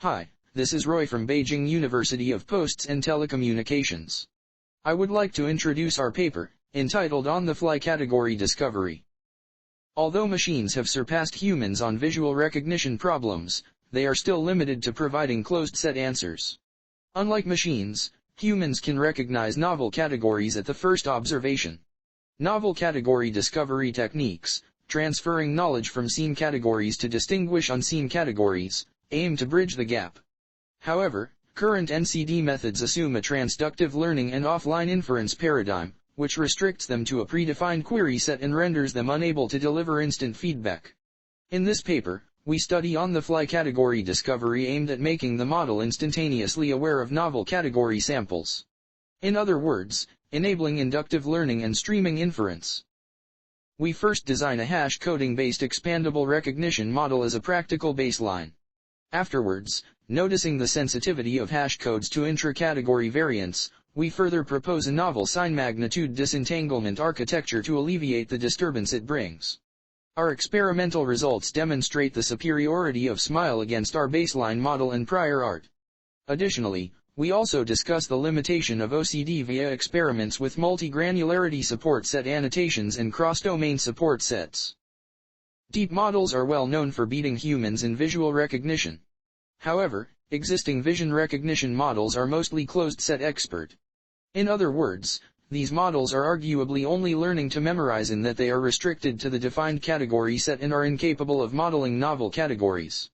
Hi, this is Roy from Beijing University of Posts and Telecommunications. I would like to introduce our paper, entitled On-the-Fly Category Discovery. Although machines have surpassed humans on visual recognition problems, they are still limited to providing closed-set answers. Unlike machines, humans can recognize novel categories at the first observation. Novel category discovery techniques, transferring knowledge from seen categories to distinguish unseen categories, aim to bridge the gap. However, current NCD methods assume a transductive learning and offline inference paradigm, which restricts them to a predefined query set and renders them unable to deliver instant feedback. In this paper, we study on-the-fly category discovery aimed at making the model instantaneously aware of novel category samples. In other words, enabling inductive learning and streaming inference. We first design a hash coding-based expandable recognition model as a practical baseline. Afterwards, noticing the sensitivity of hash codes to intra-category variance, we further propose a novel sign magnitude disentanglement architecture to alleviate the disturbance it brings. Our experimental results demonstrate the superiority of SMILE against our baseline model and prior art. Additionally, we also discuss the limitation of OCD via experiments with multi-granularity support set annotations and cross-domain support sets. Deep models are well known for beating humans in visual recognition. However, existing vision recognition models are mostly closed-set expert. In other words, these models are arguably only learning to memorize in that they are restricted to the defined category set and are incapable of modeling novel categories.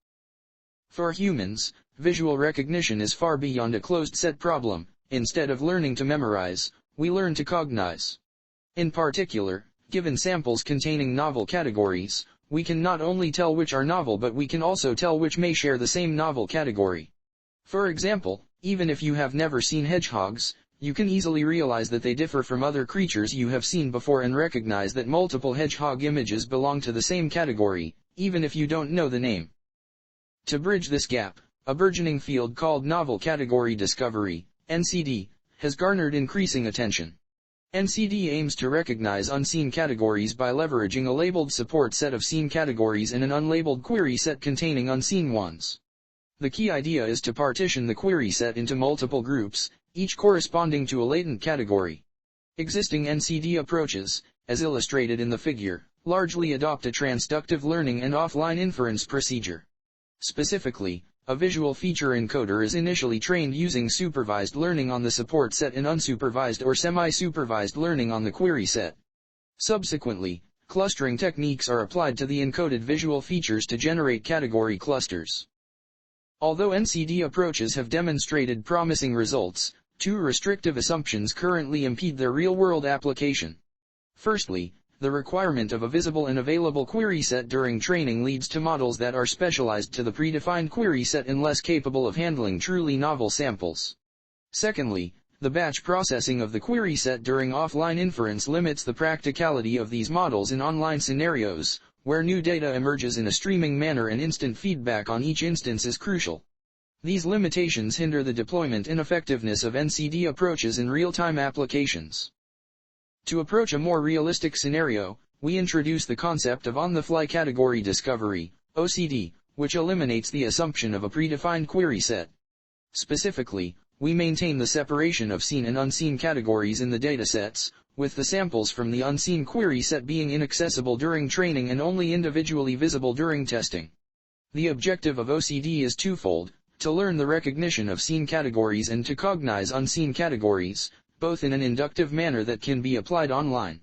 For humans, visual recognition is far beyond a closed-set problem. Instead of learning to memorize, we learn to cognize. In particular, given samples containing novel categories, we can not only tell which are novel but we can also tell which may share the same novel category. For example, even if you have never seen hedgehogs, you can easily realize that they differ from other creatures you have seen before and recognize that multiple hedgehog images belong to the same category, even if you don't know the name. To bridge this gap, a burgeoning field called Novel Category Discovery, NCD, has garnered increasing attention. NCD aims to recognize unseen categories by leveraging a labeled support set of seen categories and an unlabeled query set containing unseen ones. The key idea is to partition the query set into multiple groups, each corresponding to a latent category. Existing NCD approaches, as illustrated in the figure, largely adopt a transductive learning and offline inference procedure. Specifically, a visual feature encoder is initially trained using supervised learning on the support set and unsupervised or semi-supervised learning on the query set. Subsequently, clustering techniques are applied to the encoded visual features to generate category clusters. Although NCD approaches have demonstrated promising results, two restrictive assumptions currently impede their real-world application. Firstly, the requirement of a visible and available query set during training leads to models that are specialized to the predefined query set and less capable of handling truly novel samples. Secondly, the batch processing of the query set during offline inference limits the practicality of these models in online scenarios, where new data emerges in a streaming manner and instant feedback on each instance is crucial. These limitations hinder the deployment and effectiveness of NCD approaches in real-time applications. To approach a more realistic scenario, we introduce the concept of on-the-fly category discovery, OCD, which eliminates the assumption of a predefined query set. Specifically, we maintain the separation of seen and unseen categories in the datasets, with the samples from the unseen query set being inaccessible during training and only individually visible during testing. The objective of OCD is twofold: to learn the recognition of seen categories and to cognize unseen categories, both in an inductive manner that can be applied online.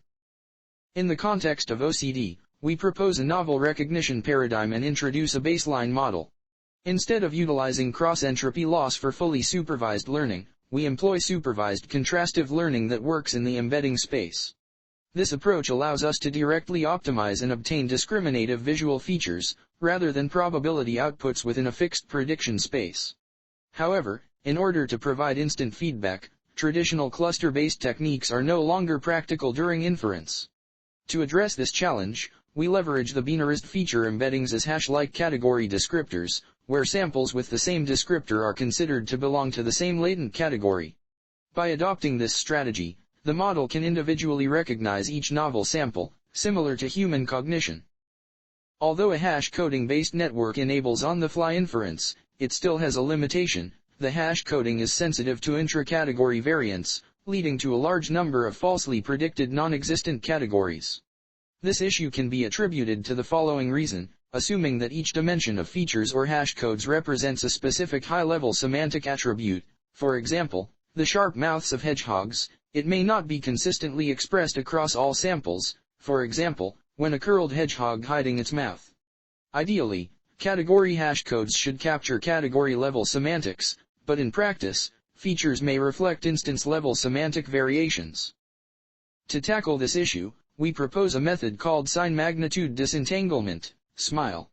In the context of OCD, we propose a novel recognition paradigm and introduce a baseline model. Instead of utilizing cross-entropy loss for fully supervised learning, we employ supervised contrastive learning that works in the embedding space. This approach allows us to directly optimize and obtain discriminative visual features, rather than probability outputs within a fixed prediction space. However, in order to provide instant feedback, traditional cluster-based techniques are no longer practical during inference. To address this challenge, we leverage the binarized feature embeddings as hash-like category descriptors, where samples with the same descriptor are considered to belong to the same latent category. By adopting this strategy, the model can individually recognize each novel sample, similar to human cognition. Although a hash coding-based network enables on-the-fly inference, it still has a limitation: the hash coding is sensitive to intra-category variance, leading to a large number of falsely predicted non-existent categories. This issue can be attributed to the following reason: assuming that each dimension of features or hash codes represents a specific high-level semantic attribute, for example, the sharp mouths of hedgehogs, it may not be consistently expressed across all samples, for example, when a curled hedgehog hiding its mouth. Ideally, category hash codes should capture category-level semantics, but in practice, features may reflect instance-level semantic variations. To tackle this issue, we propose a method called sign magnitude disentanglement, SMILE.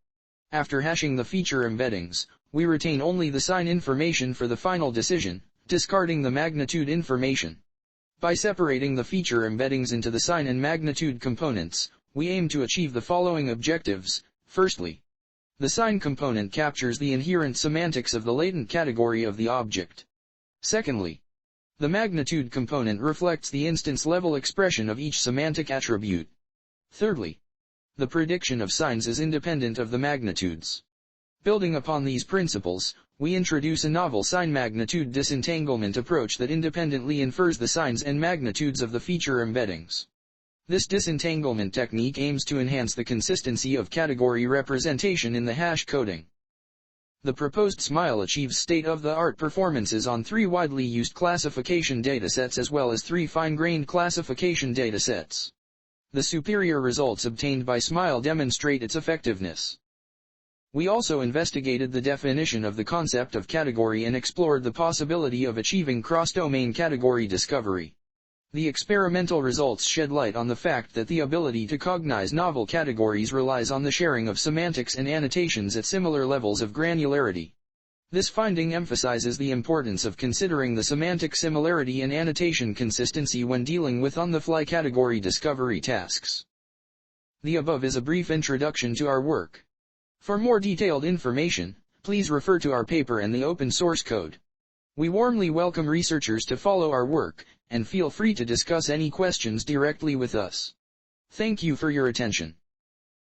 After hashing the feature embeddings, we retain only the sign information for the final decision, discarding the magnitude information. By separating the feature embeddings into the sign and magnitude components, we aim to achieve the following objectives. Firstly, the sign component captures the inherent semantics of the latent category of the object. Secondly, the magnitude component reflects the instance-level expression of each semantic attribute. Thirdly, the prediction of signs is independent of the magnitudes. Building upon these principles, we introduce a novel sign magnitude disentanglement approach that independently infers the signs and magnitudes of the feature embeddings. This disentanglement technique aims to enhance the consistency of category representation in the hash coding. The proposed SMILE achieves state-of-the-art performances on 3 widely used classification datasets as well as 3 fine-grained classification datasets. The superior results obtained by SMILE demonstrate its effectiveness. We also investigated the definition of the concept of category and explored the possibility of achieving cross-domain category discovery. The experimental results shed light on the fact that the ability to cognize novel categories relies on the sharing of semantics and annotations at similar levels of granularity. This finding emphasizes the importance of considering the semantic similarity and annotation consistency when dealing with on-the-fly category discovery tasks. The above is a brief introduction to our work. For more detailed information, please refer to our paper and the open source code. We warmly welcome researchers to follow our work, and feel free to discuss any questions directly with us. Thank you for your attention.